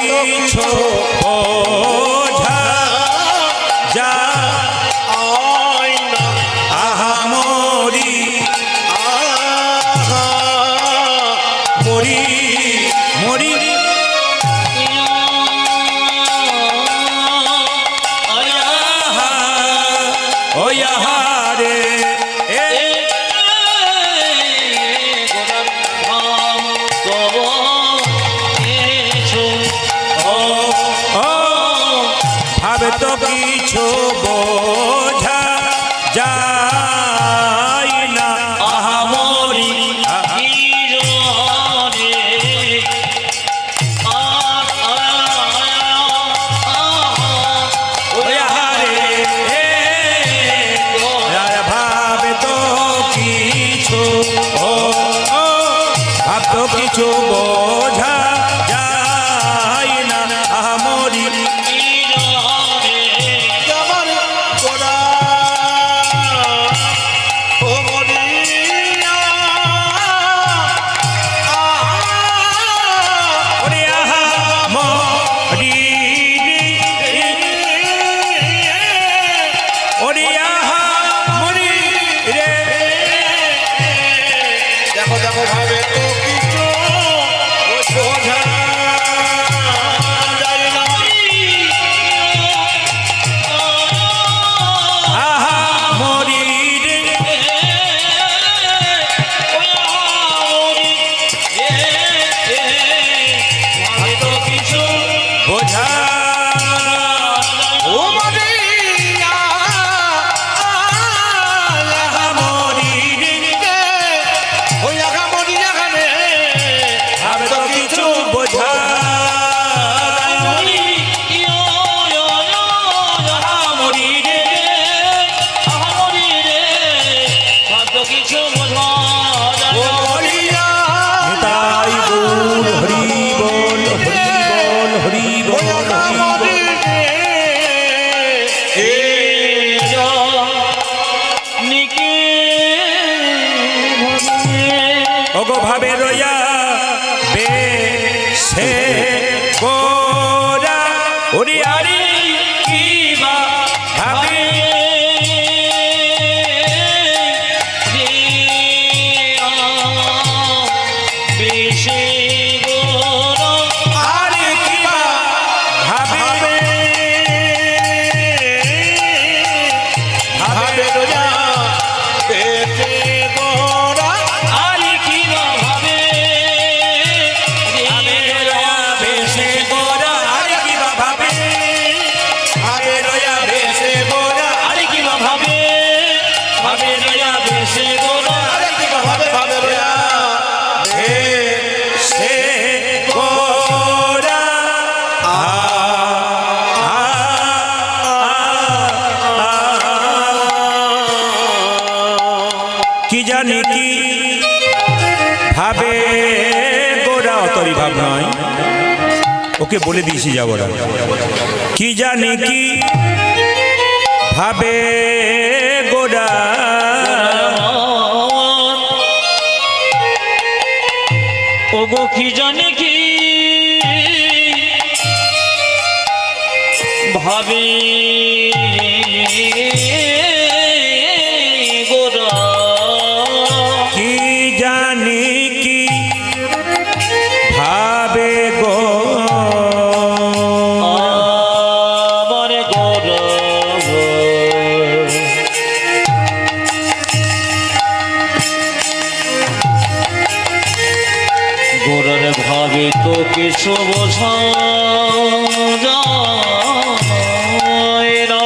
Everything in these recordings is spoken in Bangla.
কিছু বোঝা যায় না আহা মরি মরি মরি তো কিছু বোঝা যায় না আহা মরি ভাবে তো কিছু ভাব তো কিছু বোঝা যায় না আহা মরি ভাবে তো কিছু বোঝা যায় না আহা মরি রে ভাবে তো কিছু বোঝা ভাবে রইয়া বেশে গোরা ওরে আরে কি বা ভাবে বেশে গোরা আরে কি বা ভাবে ভাবে রইয়া বেশে গোরা কি জানি কি ভাবে গোরা অতরি ভাব নয় ওকে বলে দিয়েছি যাবো না কি জানি কি ভাবে গোরা ওগো কি জানি কি ভাবে গোরা কি জানি কি ভাবে গো আমার গোরা গোরার ভাবে তো কিছু বোঝা যায় না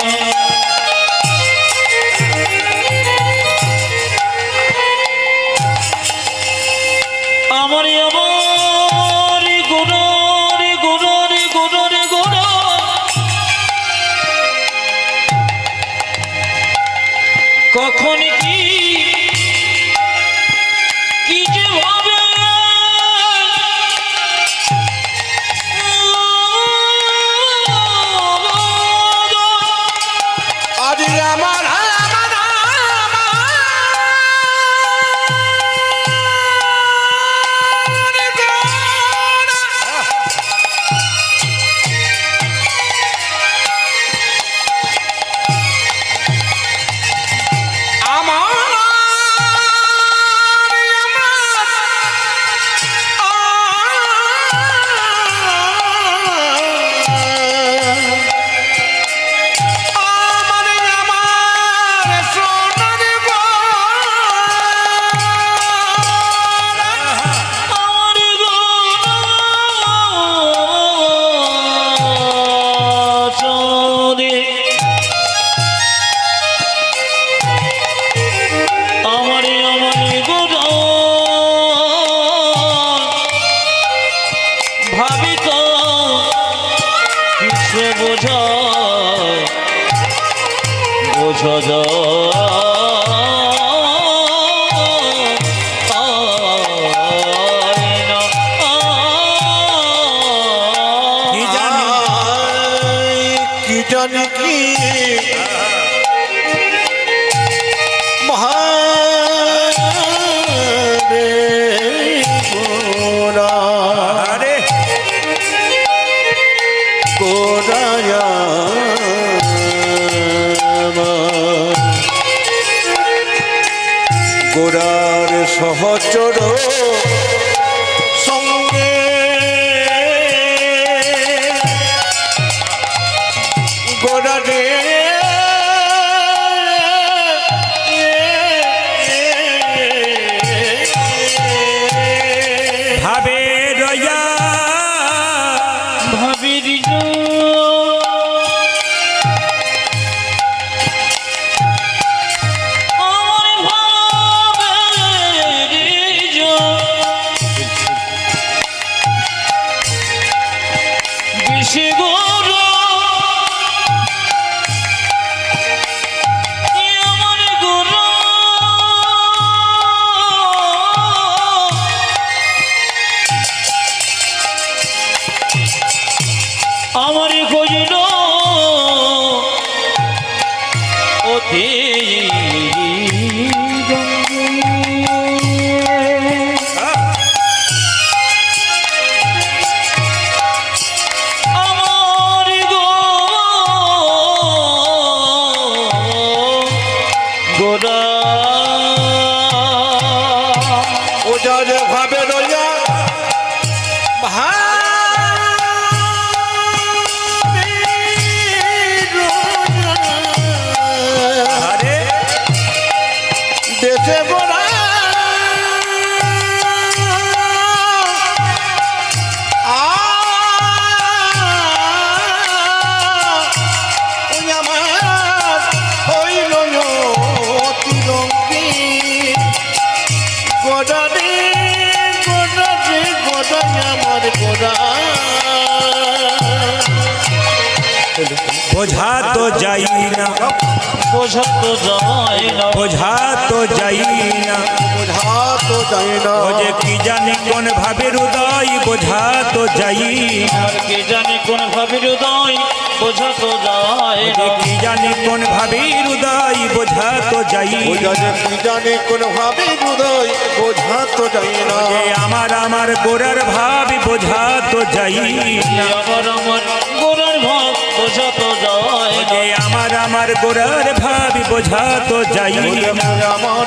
আমার আমার গোরা গোরা গোরা গোরা কখন কি যে ভাবে আজ আমার ভাবি তো কিছু বোঝায় বোঝা যায় না। কি জানি কি জানি কি মহারে গোরা আরে গোরায়া গোরার সহচর সঙ্গে গোরারে ভাবে রয়া ভাবির আমার কইল অতি আমার গোরা ও যার ভাবে রইয়া আরে দেশে গোরা আমার হইল তিরঙ্গী গোরা রে গোরা রে গোরা আমার গোরা বোঝা তো যাই না বোঝা তো যায় না বোঝা তো যাই না বোঝা তো যায় না ও যে কি জানি কোন ভাবে হৃদয় বোঝা তো যাই না আর কে জানে কোন ভাবে হৃদয় বোঝা তো যায় ও না যে কি জানি কোন ভাবে হৃদয় বোঝা তো যাই বোঝা যে কি জানে কোন ভাবে হৃদয় বোঝা তো যায় না যে আমার গোরার ভাব বোঝা তো যাই আমার গোরার ভাব বোঝা তো যায় না যে আমার গোরার ভাব বোঝা তো যাই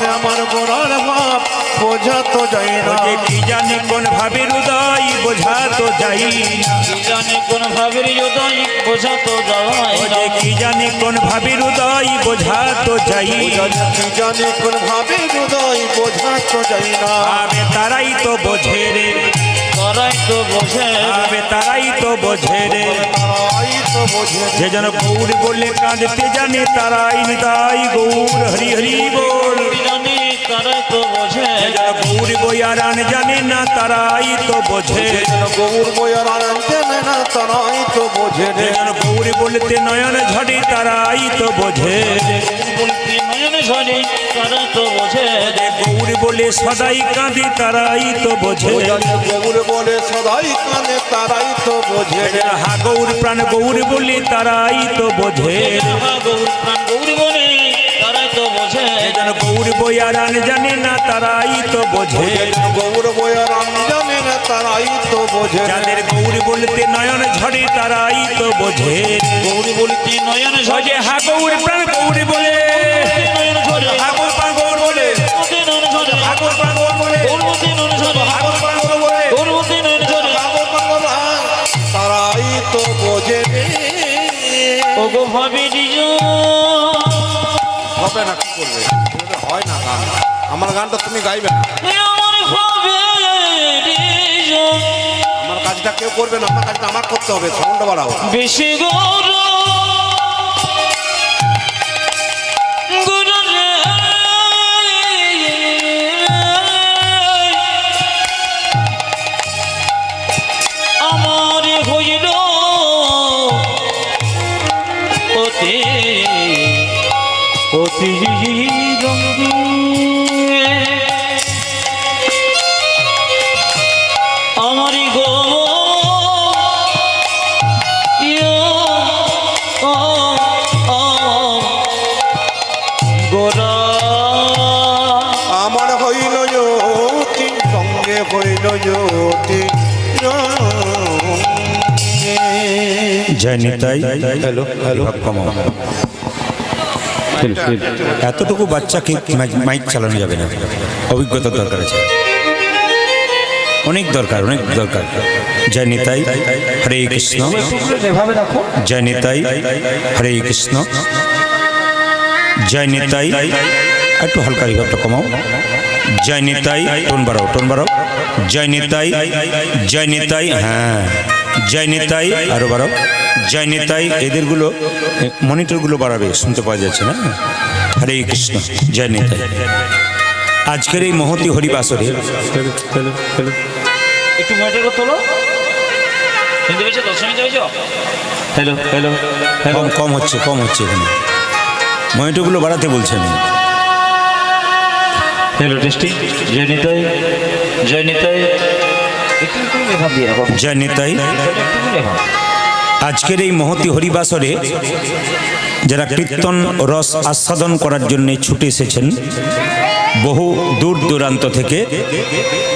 আমার গোরার ভাব বোঝা তো যায় ও না যে কি জানি কোন ভাবে হৃদয় বোঝা তো যাই কি জানে কোন ভাবের হৃদয় বোঝা তো যায় ও না যে কি জানি কোন ভাবে হৃদয় বোঝা তো যাই বোঝা যে কি জানে কোন ভাবে হৃদয় বোঝা তো যায় না আবে তারাই তো বোঝে রে তারাই তো বোঝে আবে তারাই তো বোঝে রে তারাই তো বোঝে যে যেন গৌর বলে কাঁদতে জানে তারাই নিতাই গৌর হরি হরি বল জানি তারাই তো বোঝে যে যেন গৌর বইয়ারান জানে না তারাই তো বোঝে গৌর বয়ার জানে না তারাই তো বোঝে যে রে যেন গৌর বলতে নয়ন ঝড়ে তারাই তো বোঝে বলতে নয়ন ঝরে তারা তো বোঝে যে গৌর বলে সদাই কাঁদে তারাই তো বোঝে গৌর বলে সদাই কানে তারাই তো বোঝে রে হা গৌর প্রাণ গৌর বলে তারাই তো বোঝে গৌর প্রাণ গৌর বলে তারাই তো বোঝে যে যেন গৌর বইয়ারান জানে না তারাই তো বোঝে গৌর বয়ার জানে না তারাই তো বোঝে রে যাদের গৌর বলতে নয়ন ঝড়ে তারাই তো বোঝে গৌর বলতে নয়ন ঝরে যে হা গৌর প্রাণ গৌর বলে নয়ন ঝরে হা গৌর প্রাণ গৌর বলে নয়ন ঝরে হা গৌর প্রাণ গৌর বলে গৌর বলতে নয়ন ঝরে হা গৌর প্রাণ গৌর বলে গৌর বলতে নয়ন ঝরে তারাই তো বোঝে রে ওগো ভাবি দিও হবে না কি করবে এভাবে হয় না গান আমার গানটা তুমি গাইবে না আমার ভাবি দিও আমার কাজটা কেউ করবে না আমার কাজটা আমার করতে হবে সাউন্ড বাড়াও বেশি গৌর গুরুরে আমার আমি গো গোরা আমার হইল জ্যোতি সঙ্গে হইল জ্যোতি জয় নিতাই। হ্যালো হ্যালো কমাও। এতটুকু বাচ্চাকে মাইক চালানো যাবে না, অভিজ্ঞতার দরকার আছে, অনেক দরকার, অনেক দরকার। জয় নিতাই, হরে কৃষ্ণ। জয় নিতাই, হরে কৃষ্ণ। জয় নিতাই, একটু হালকা রিভাবটা কমাও। জয় নিতাই, টোন বাড়াও, টোন বাড়াও। জয় নিতাই, জয় নিতাই, হ্যাঁ জয় নিতাই, আরো বাড়াও। জয় নিতাই, এদেরগুলো মনিটরগুলো বাড়াবে, শুনতে পাওয়া যাচ্ছে না। হরে কৃষ্ণ, জয় নিতাই। আজকের এই মহতি হরিবাসরে একটু মোটরটা তোলো, শুনতে পেয়েছো তো? শুনতে পেয়েছো? Hello hello hello. কম কম হচ্ছে, কম হচ্ছে এখানে, মনিটরগুলো বাড়াতে বলছে আমি। Hello testing. জয় নিতাই, জয় নিতাই। একটু একটু লেখা দিয়ে রাখো। জয় নিতাই। একটু লেখা। আজকের এই মহতি হরিবাসরে যারা কীর্তন রস আস্বাদন করার জন্য ছুটে এসেছেন বহু দূর দূরান্ত থেকে,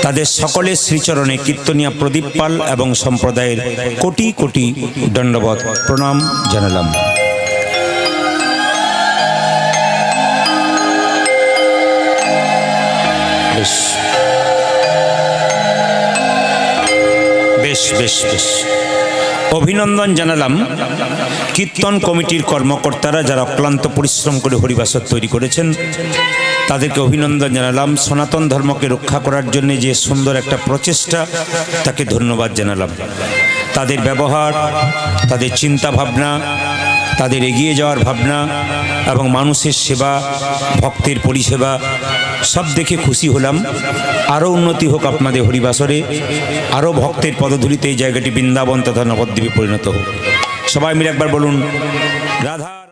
তাদের সকলের শ্রীচরণে কীর্তনিয়া প্রদীপ পাল এবং সম্প্রদায়ের কোটি কোটি দণ্ডবত প্রণাম জানালাম। বেশ বেশ বেশ বেশ অভিনন্দন জানালাম কীর্তন কমিটির কর্মকর্তারা যারা অক্লান্ত পরিশ্রম করে হরিবাসর তৈরি করেছেন, তাদেরকে অভিনন্দন জানালাম। সনাতন ধর্মকে রক্ষা করার জন্য যে সুন্দর একটা প্রচেষ্টা, তাকে ধন্যবাদ জানালাম। তাদের ব্যবহার, তাদের চিন্তা ভাবনা, তাদের এগিয়ে যাওয়ার ভাবনা এবং মানুষের সেবা, ভক্তের পরিষেবা সব দেখে খুশি হলাম। আরও উন্নতি হোক আপনাদের হরিবাসরে, আরও ভক্তের পদধূলিতে এই জায়গাটি বৃন্দাবন তথা নবদ্বীপে পরিণত হোক। সবাই মিলে একবার বলুন রাধা।